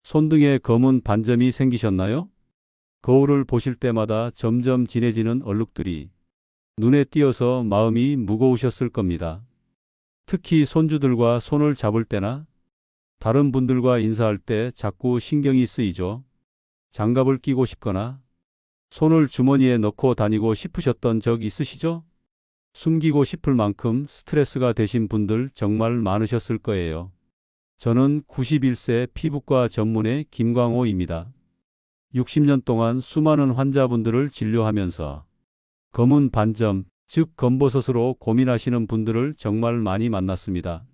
손등에 검은 반점이 생기셨나요? 거울을 보실 때마다 점점 진해지는 얼룩들이 눈에 띄어서 마음이 무거우셨을 겁니다. 특히 손주들과 손을 잡을 때나 다른 분들과 인사할 때 자꾸 신경이 쓰이죠. 장갑을 끼고 싶거나 손을 주머니에 넣고 다니고 싶으셨던 적 있으시죠? 숨기고 싶을 만큼 스트레스가 되신 분들 정말 많으셨을 거예요. 저는 91세 피부과 전문의 김광호입니다. 60년 동안 수많은 환자분들을 진료하면서 검은 반점, 즉 검버섯으로 고민하시는 분들을 정말 많이 만났습니다.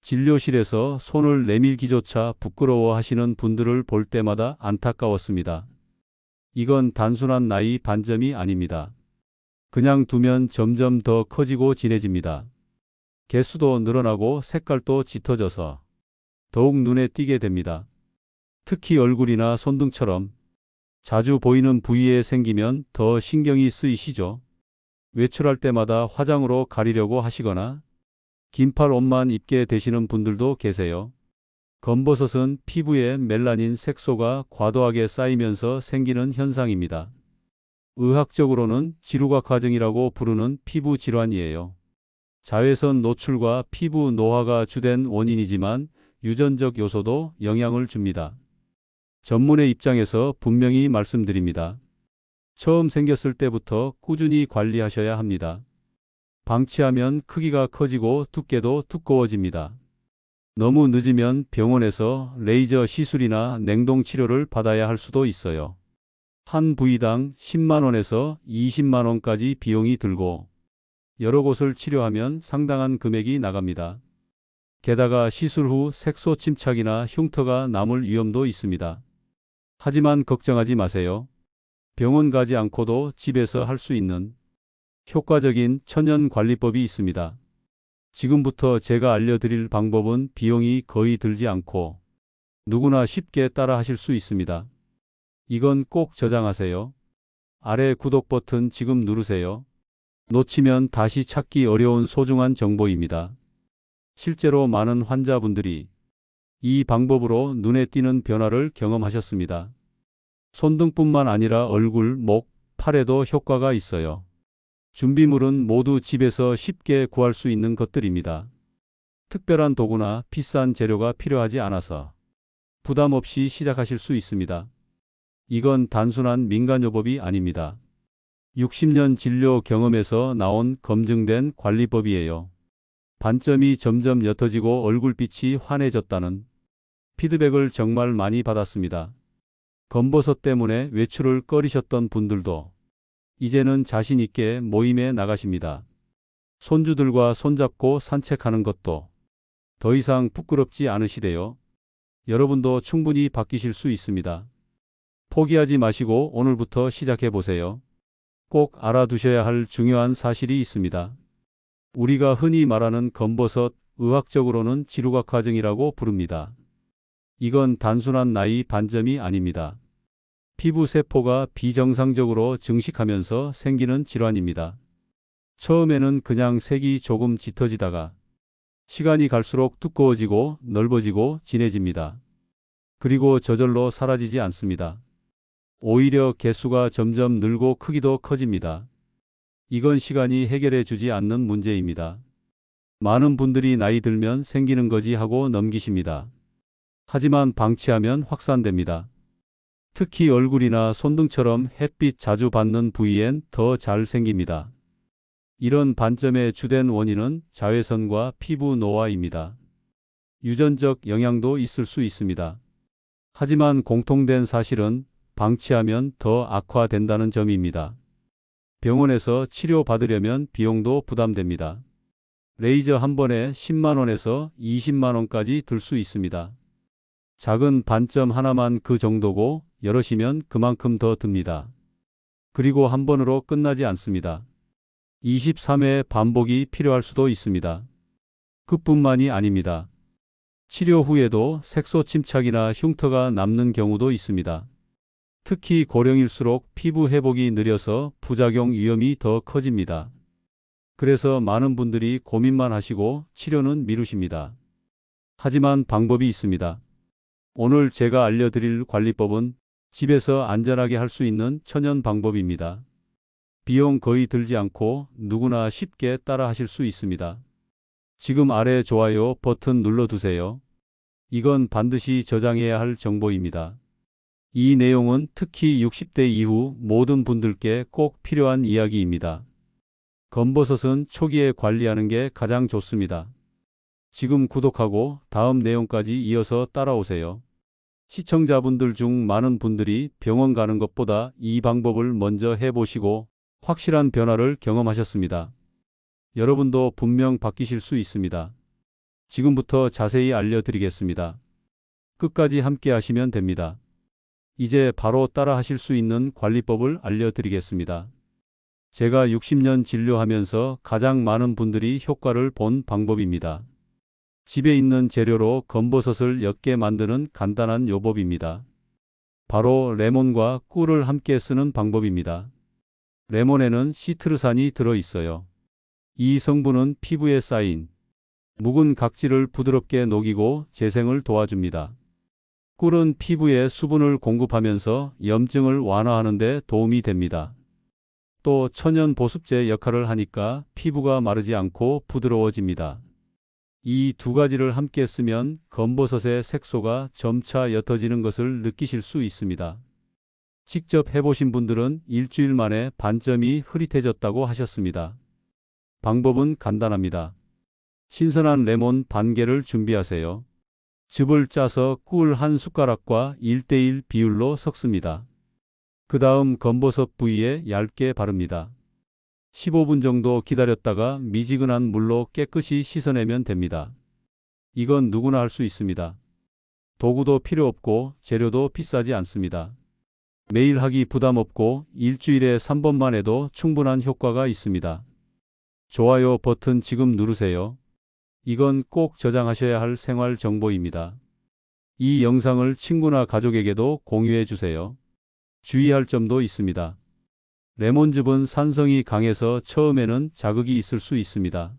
진료실에서 손을 내밀기조차 부끄러워하시는 분들을 볼 때마다 안타까웠습니다. 이건 단순한 나이 반점이 아닙니다. 그냥 두면 점점 더 커지고 진해집니다. 개수도 늘어나고 색깔도 짙어져서 더욱 눈에 띄게 됩니다. 특히 얼굴이나 손등처럼 자주 보이는 부위에 생기면 더 신경이 쓰이시죠. 외출할 때마다 화장으로 가리려고 하시거나 긴팔 옷만 입게 되시는 분들도 계세요. 검버섯은 피부에 멜라닌 색소가 과도하게 쌓이면서 생기는 현상입니다. 의학적으로는 지루각 화증이라고 부르는 피부 질환이에요. 자외선 노출과 피부 노화가 주된 원인이지만 유전적 요소도 영향을 줍니다. 전문의 입장에서 분명히 말씀드립니다. 처음 생겼을 때부터 꾸준히 관리하셔야 합니다. 방치하면 크기가 커지고 두께도 두꺼워집니다. 너무 늦으면 병원에서 레이저 시술이나 냉동 치료를 받아야 할 수도 있어요. 한 부위당 10만 원에서 20만 원까지 비용이 들고 여러 곳을 치료하면 상당한 금액이 나갑니다. 게다가 시술 후 색소 침착이나 흉터가 남을 위험도 있습니다. 하지만 걱정하지 마세요. 병원 가지 않고도 집에서 할 수 있는 효과적인 천연 관리법이 있습니다. 지금부터 제가 알려드릴 방법은 비용이 거의 들지 않고 누구나 쉽게 따라 하실 수 있습니다. 이건 꼭 저장하세요. 아래 구독 버튼 지금 누르세요. 놓치면 다시 찾기 어려운 소중한 정보입니다. 실제로 많은 환자분들이 이 방법으로 눈에 띄는 변화를 경험하셨습니다. 손등뿐만 아니라 얼굴, 목, 팔에도 효과가 있어요. 준비물은 모두 집에서 쉽게 구할 수 있는 것들입니다. 특별한 도구나 비싼 재료가 필요하지 않아서 부담 없이 시작하실 수 있습니다. 이건 단순한 민간요법이 아닙니다. 60년 진료 경험에서 나온 검증된 관리법이에요. 반점이 점점 옅어지고 얼굴빛이 환해졌다는 피드백을 정말 많이 받았습니다. 검버섯 때문에 외출을 꺼리셨던 분들도 이제는 자신 있게 모임에 나가십니다. 손주들과 손잡고 산책하는 것도 더 이상 부끄럽지 않으시대요. 여러분도 충분히 바뀌실 수 있습니다. 포기하지 마시고 오늘부터 시작해 보세요. 꼭 알아두셔야 할 중요한 사실이 있습니다. 우리가 흔히 말하는 검버섯, 의학적으로는 지루각 화증이라고 부릅니다. 이건 단순한 나이 반점이 아닙니다. 피부 세포가 비정상적으로 증식하면서 생기는 질환입니다. 처음에는 그냥 색이 조금 짙어지다가 시간이 갈수록 두꺼워지고 넓어지고 진해집니다. 그리고 저절로 사라지지 않습니다. 오히려 개수가 점점 늘고 크기도 커집니다. 이건 시간이 해결해 주지 않는 문제입니다. 많은 분들이 나이 들면 생기는 거지 하고 넘기십니다. 하지만 방치하면 확산됩니다. 특히 얼굴이나 손등처럼 햇빛 자주 받는 부위엔 더 잘 생깁니다. 이런 반점의 주된 원인은 자외선과 피부 노화입니다. 유전적 영향도 있을 수 있습니다. 하지만 공통된 사실은 방치하면 더 악화된다는 점입니다. 병원에서 치료받으려면 비용도 부담됩니다. 레이저 한 번에 10만 원에서 20만 원까지 들 수 있습니다. 작은 반점 하나만 그 정도고 여럿이면 그만큼 더 듭니다. 그리고 한 번으로 끝나지 않습니다. 23회 반복이 필요할 수도 있습니다. 그뿐만이 아닙니다. 치료 후에도 색소 침착이나 흉터가 남는 경우도 있습니다. 특히 고령일수록 피부 회복이 느려서 부작용 위험이 더 커집니다. 그래서 많은 분들이 고민만 하시고 치료는 미루십니다. 하지만 방법이 있습니다. 오늘 제가 알려드릴 관리법은 집에서 안전하게 할 수 있는 천연 방법입니다. 비용 거의 들지 않고 누구나 쉽게 따라 하실 수 있습니다. 지금 아래 좋아요 버튼 눌러두세요. 이건 반드시 저장해야 할 정보입니다. 이 내용은 특히 60대 이후 모든 분들께 꼭 필요한 이야기입니다. 검버섯은 초기에 관리하는 게 가장 좋습니다. 지금 구독하고 다음 내용까지 이어서 따라오세요. 시청자분들 중 많은 분들이 병원 가는 것보다 이 방법을 먼저 해보시고 확실한 변화를 경험하셨습니다. 여러분도 분명 바뀌실 수 있습니다. 지금부터 자세히 알려드리겠습니다. 끝까지 함께 하시면 됩니다. 이제 바로 따라 하실 수 있는 관리법을 알려드리겠습니다. 제가 60년 진료하면서 가장 많은 분들이 효과를 본 방법입니다. 집에 있는 재료로 검버섯을 옅게 만드는 간단한 요법입니다. 바로 레몬과 꿀을 함께 쓰는 방법입니다. 레몬에는 시트르산이 들어있어요. 이 성분은 피부에 쌓인 묵은 각질을 부드럽게 녹이고 재생을 도와줍니다. 꿀은 피부에 수분을 공급하면서 염증을 완화하는 데 도움이 됩니다. 또 천연 보습제 역할을 하니까 피부가 마르지 않고 부드러워집니다. 이 두 가지를 함께 쓰면 검버섯의 색소가 점차 옅어지는 것을 느끼실 수 있습니다. 직접 해보신 분들은 일주일 만에 반점이 흐릿해졌다고 하셨습니다. 방법은 간단합니다. 신선한 레몬 반 개를 준비하세요. 즙을 짜서 꿀 한 숟가락과 1:1 비율로 섞습니다. 그 다음 검버섯 부위에 얇게 바릅니다. 15분 정도 기다렸다가 미지근한 물로 깨끗이 씻어내면 됩니다. 이건 누구나 할 수 있습니다. 도구도 필요 없고 재료도 비싸지 않습니다. 매일 하기 부담 없고 일주일에 3번만 해도 충분한 효과가 있습니다. 좋아요 버튼 지금 누르세요. 이건 꼭 저장하셔야 할 생활 정보입니다. 이 영상을 친구나 가족에게도 공유해 주세요. 주의할 점도 있습니다. 레몬즙은 산성이 강해서 처음에는 자극이 있을 수 있습니다.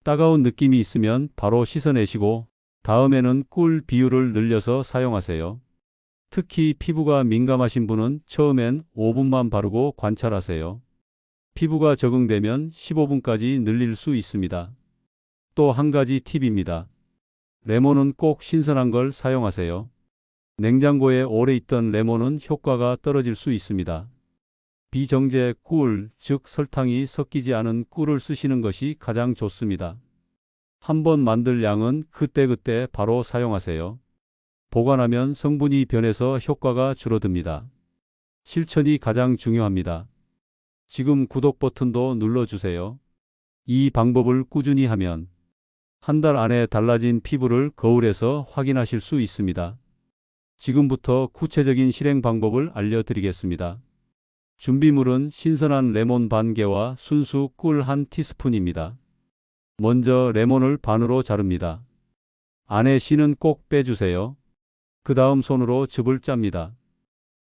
따가운 느낌이 있으면 바로 씻어내시고 다음에는 꿀 비율을 늘려서 사용하세요. 특히 피부가 민감하신 분은 처음엔 5분만 바르고 관찰하세요. 피부가 적응되면 15분까지 늘릴 수 있습니다. 또 한 가지 팁입니다. 레몬은 꼭 신선한 걸 사용하세요. 냉장고에 오래 있던 레몬은 효과가 떨어질 수 있습니다. 비정제 꿀, 즉 설탕이 섞이지 않은 꿀을 쓰시는 것이 가장 좋습니다. 한번 만들 양은 그때그때 바로 사용하세요. 보관하면 성분이 변해서 효과가 줄어듭니다. 실천이 가장 중요합니다. 지금 구독 버튼도 눌러주세요. 이 방법을 꾸준히 하면 한 달 안에 달라진 피부를 거울에서 확인하실 수 있습니다. 지금부터 구체적인 실행 방법을 알려드리겠습니다. 준비물은 신선한 레몬 반 개와 순수 꿀 한 티스푼입니다. 먼저 레몬을 반으로 자릅니다. 안에 씨는 꼭 빼주세요. 그 다음 손으로 즙을 짭니다.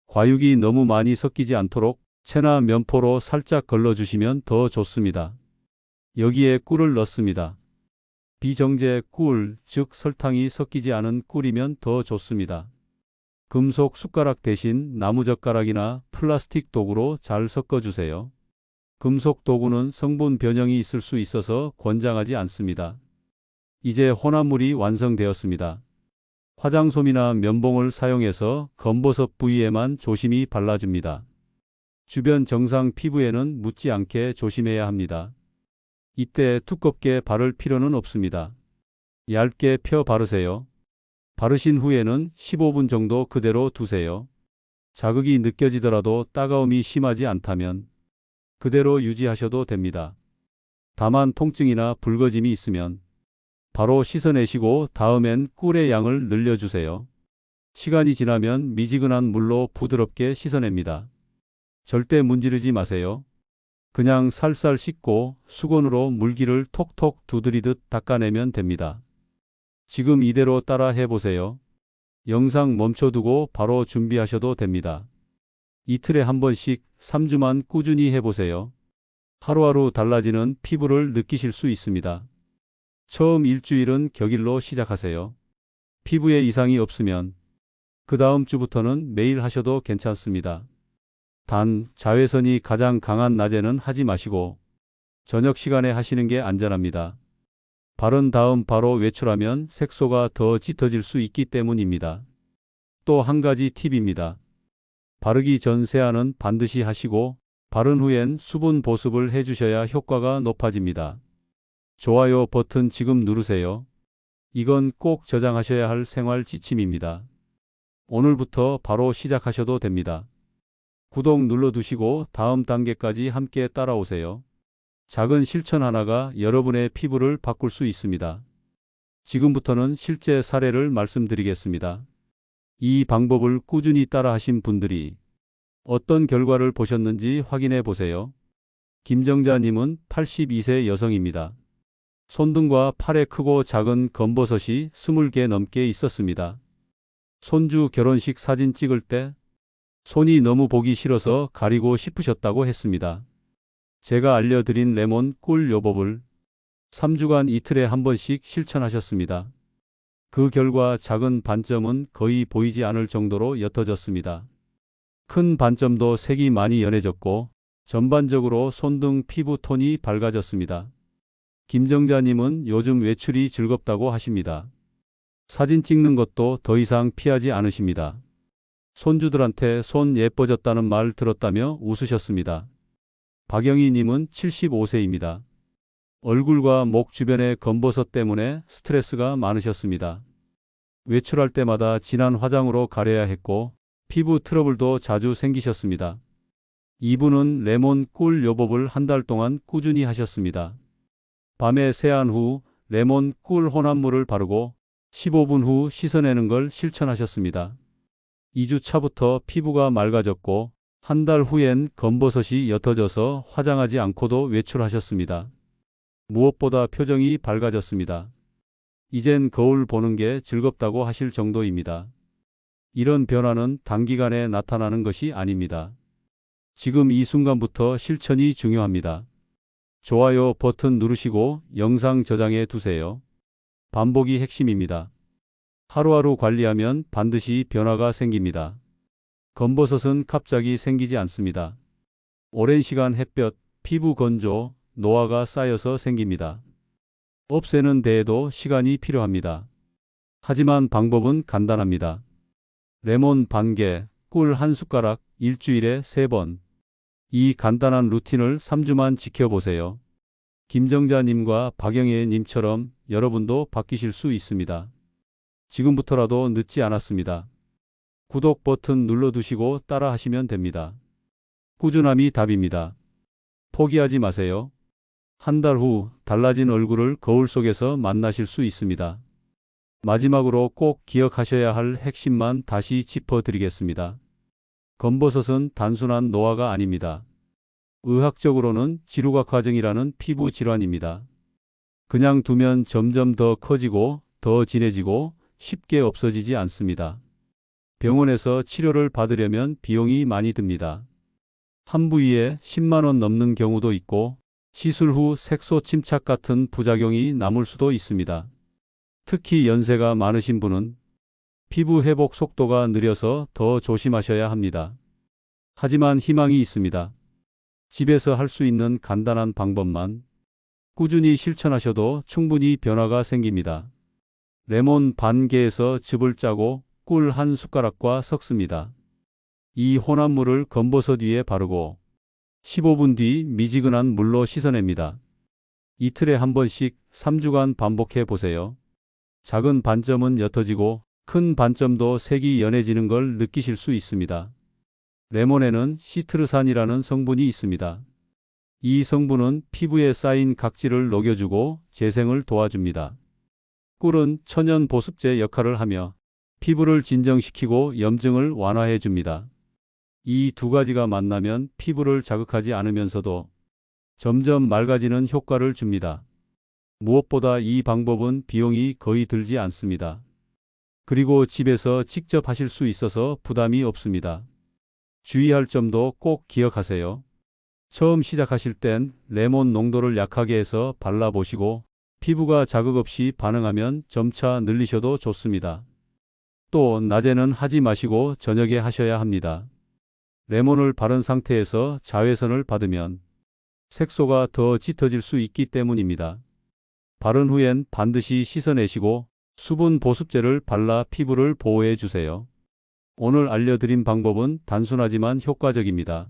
과육이 너무 많이 섞이지 않도록 채나 면포로 살짝 걸러주시면 더 좋습니다. 여기에 꿀을 넣습니다. 비정제 꿀, 즉 설탕이 섞이지 않은 꿀이면 더 좋습니다. 금속 숟가락 대신 나무젓가락이나 플라스틱 도구로 잘 섞어주세요. 금속 도구는 성분 변형이 있을 수 있어서 권장하지 않습니다. 이제 혼합물이 완성되었습니다. 화장솜이나 면봉을 사용해서 검버섯 부위에만 조심히 발라줍니다. 주변 정상 피부에는 묻지 않게 조심해야 합니다. 이때 두껍게 바를 필요는 없습니다. 얇게 펴 바르세요. 바르신 후에는 15분 정도 그대로 두세요. 자극이 느껴지더라도 따가움이 심하지 않다면 그대로 유지하셔도 됩니다. 다만 통증이나 붉어짐이 있으면 바로 씻어내시고 다음엔 꿀의 양을 늘려주세요. 시간이 지나면 미지근한 물로 부드럽게 씻어냅니다. 절대 문지르지 마세요. 그냥 살살 씻고 수건으로 물기를 톡톡 두드리듯 닦아내면 됩니다. 지금 이대로 따라 해보세요. 영상 멈춰두고 바로 준비하셔도 됩니다. 이틀에 한 번씩 3주만 꾸준히 해보세요. 하루하루 달라지는 피부를 느끼실 수 있습니다. 처음 일주일은 격일로 시작하세요. 피부에 이상이 없으면 그 다음 주부터는 매일 하셔도 괜찮습니다. 단, 자외선이 가장 강한 낮에는 하지 마시고 저녁 시간에 하시는 게 안전합니다. 바른 다음 바로 외출하면 색소가 더 짙어질 수 있기 때문입니다. 또 한 가지 팁입니다. 바르기 전 세안은 반드시 하시고 바른 후엔 수분 보습을 해주셔야 효과가 높아집니다. 좋아요 버튼 지금 누르세요. 이건 꼭 저장하셔야 할 생활 지침입니다. 오늘부터 바로 시작하셔도 됩니다. 구독 눌러두시고 다음 단계까지 함께 따라오세요. 작은 실천 하나가 여러분의 피부를 바꿀 수 있습니다. 지금부터는 실제 사례를 말씀드리겠습니다. 이 방법을 꾸준히 따라하신 분들이 어떤 결과를 보셨는지 확인해 보세요. 김정자님은 82세 여성입니다. 손등과 팔에 크고 작은 검버섯이 20개 넘게 있었습니다. 손주 결혼식 사진 찍을 때 손이 너무 보기 싫어서 가리고 싶으셨다고 했습니다. 제가 알려드린 레몬 꿀 요법을 3주간 이틀에 한 번씩 실천하셨습니다. 그 결과 작은 반점은 거의 보이지 않을 정도로 옅어졌습니다. 큰 반점도 색이 많이 연해졌고 전반적으로 손등 피부 톤이 밝아졌습니다. 김정자님은 요즘 외출이 즐겁다고 하십니다. 사진 찍는 것도 더 이상 피하지 않으십니다. 손주들한테 손 예뻐졌다는 말 들었다며 웃으셨습니다. 박영희님은 75세입니다. 얼굴과 목 주변의 검버섯 때문에 스트레스가 많으셨습니다. 외출할 때마다 진한 화장으로 가려야 했고 피부 트러블도 자주 생기셨습니다. 이분은 레몬 꿀 요법을 한 달 동안 꾸준히 하셨습니다. 밤에 세안 후 레몬 꿀 혼합물을 바르고 15분 후 씻어내는 걸 실천하셨습니다. 2주 차부터 피부가 맑아졌고 한 달 후엔 검버섯이 옅어져서 화장하지 않고도 외출하셨습니다. 무엇보다 표정이 밝아졌습니다. 이젠 거울 보는 게 즐겁다고 하실 정도입니다. 이런 변화는 단기간에 나타나는 것이 아닙니다. 지금 이 순간부터 실천이 중요합니다. 좋아요 버튼 누르시고 영상 저장해 두세요. 반복이 핵심입니다. 하루하루 관리하면 반드시 변화가 생깁니다. 검버섯은 갑자기 생기지 않습니다. 오랜 시간 햇볕, 피부 건조, 노화가 쌓여서 생깁니다. 없애는 데에도 시간이 필요합니다. 하지만 방법은 간단합니다. 레몬 반개, 꿀 한 숟가락, 일주일에 3번. 이 간단한 루틴을 3주만 지켜보세요. 김정자님과 박영애님처럼 여러분도 바뀌실 수 있습니다. 지금부터라도 늦지 않았습니다. 구독 버튼 눌러두시고 따라 하시면 됩니다. 꾸준함이 답입니다. 포기하지 마세요. 한 달 후 달라진 얼굴을 거울 속에서 만나실 수 있습니다. 마지막으로 꼭 기억하셔야 할 핵심만 다시 짚어드리겠습니다. 검버섯은 단순한 노화가 아닙니다. 의학적으로는 지루각 과정이라는 피부 질환입니다. 그냥 두면 점점 더 커지고 더 진해지고 쉽게 없어지지 않습니다. 병원에서 치료를 받으려면 비용이 많이 듭니다. 한 부위에 10만 원 넘는 경우도 있고 시술 후 색소 침착 같은 부작용이 남을 수도 있습니다. 특히 연세가 많으신 분은 피부 회복 속도가 느려서 더 조심하셔야 합니다. 하지만 희망이 있습니다. 집에서 할 수 있는 간단한 방법만 꾸준히 실천하셔도 충분히 변화가 생깁니다. 레몬 반 개에서 즙을 짜고 꿀 한 숟가락과 섞습니다. 이 혼합물을 검버섯 위에 바르고 15분 뒤 미지근한 물로 씻어냅니다. 이틀에 한 번씩 3주간 반복해 보세요. 작은 반점은 옅어지고 큰 반점도 색이 연해지는 걸 느끼실 수 있습니다. 레몬에는 시트르산이라는 성분이 있습니다. 이 성분은 피부에 쌓인 각질을 녹여주고 재생을 도와줍니다. 꿀은 천연 보습제 역할을 하며 피부를 진정시키고 염증을 완화해 줍니다. 이 두 가지가 만나면 피부를 자극하지 않으면서도 점점 맑아지는 효과를 줍니다. 무엇보다 이 방법은 비용이 거의 들지 않습니다. 그리고 집에서 직접 하실 수 있어서 부담이 없습니다. 주의할 점도 꼭 기억하세요. 처음 시작하실 땐 레몬 농도를 약하게 해서 발라보시고 피부가 자극 없이 반응하면 점차 늘리셔도 좋습니다. 또 낮에는 하지 마시고 저녁에 하셔야 합니다. 레몬을 바른 상태에서 자외선을 받으면 색소가 더 짙어질 수 있기 때문입니다. 바른 후엔 반드시 씻어내시고 수분 보습제를 발라 피부를 보호해 주세요. 오늘 알려드린 방법은 단순하지만 효과적입니다.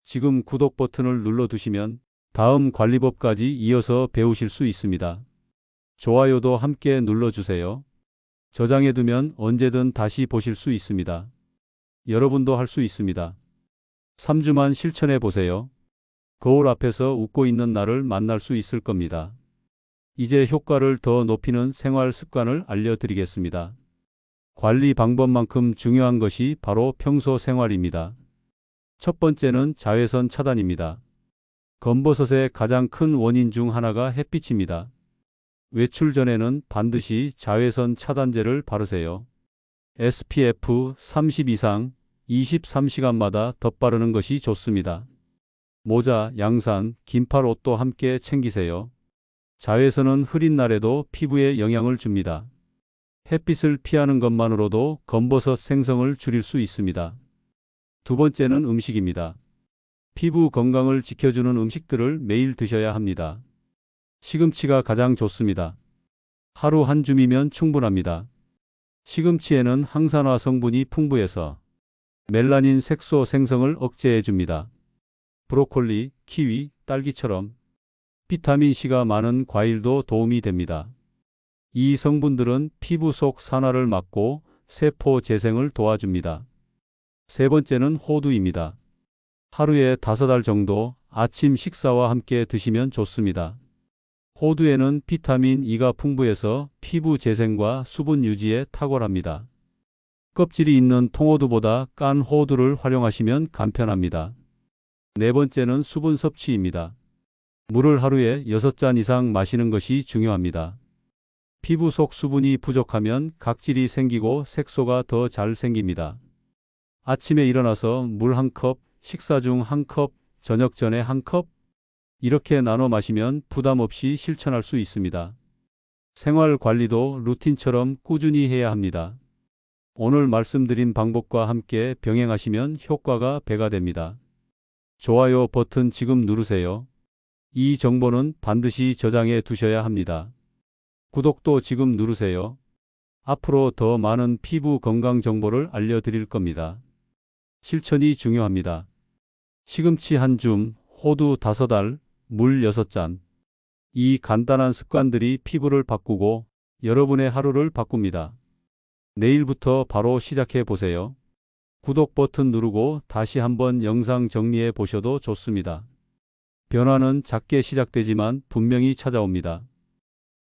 지금 구독 버튼을 눌러두시면 다음 관리법까지 이어서 배우실 수 있습니다. 좋아요도 함께 눌러주세요. 저장해두면 언제든 다시 보실 수 있습니다. 여러분도 할 수 있습니다. 3주만 실천해 보세요. 거울 앞에서 웃고 있는 나를 만날 수 있을 겁니다. 이제 효과를 더 높이는 생활 습관을 알려드리겠습니다. 관리 방법만큼 중요한 것이 바로 평소 생활입니다. 첫 번째는 자외선 차단입니다. 검버섯의 가장 큰 원인 중 하나가 햇빛입니다. 외출 전에는 반드시 자외선 차단제를 바르세요. SPF 30 이상 23시간마다 덧바르는 것이 좋습니다. 모자, 양산, 긴팔 옷도 함께 챙기세요. 자외선은 흐린 날에도 피부에 영향을 줍니다. 햇빛을 피하는 것만으로도 검버섯 생성을 줄일 수 있습니다. 두 번째는 음식입니다. 피부 건강을 지켜주는 음식들을 매일 드셔야 합니다. 시금치가 가장 좋습니다. 하루 한 줌이면 충분합니다. 시금치에는 항산화 성분이 풍부해서 멜라닌 색소 생성을 억제해 줍니다. 브로콜리, 키위, 딸기처럼 비타민C가 많은 과일도 도움이 됩니다. 이 성분들은 피부 속 산화를 막고 세포 재생을 도와줍니다. 세 번째는 호두입니다. 하루에 5알 정도 아침 식사와 함께 드시면 좋습니다. 호두에는 비타민 E가 풍부해서 피부 재생과 수분 유지에 탁월합니다. 껍질이 있는 통호두보다 깐 호두를 활용하시면 간편합니다. 네 번째는 수분 섭취입니다. 물을 하루에 6잔 이상 마시는 것이 중요합니다. 피부 속 수분이 부족하면 각질이 생기고 색소가 더 잘 생깁니다. 아침에 일어나서 물 1컵, 식사 중 1컵, 저녁 전에 1컵, 이렇게 나눠 마시면 부담 없이 실천할 수 있습니다. 생활 관리도 루틴처럼 꾸준히 해야 합니다. 오늘 말씀드린 방법과 함께 병행하시면 효과가 배가 됩니다. 좋아요 버튼 지금 누르세요. 이 정보는 반드시 저장해 두셔야 합니다. 구독도 지금 누르세요. 앞으로 더 많은 피부 건강 정보를 알려드릴 겁니다. 실천이 중요합니다. 시금치 1줌, 호두 5알, 물 6잔. 이 간단한 습관들이 피부를 바꾸고 여러분의 하루를 바꿉니다. 내일부터 바로 시작해 보세요. 구독 버튼 누르고 다시 한번 영상 정리해 보셔도 좋습니다. 변화는 작게 시작되지만 분명히 찾아옵니다.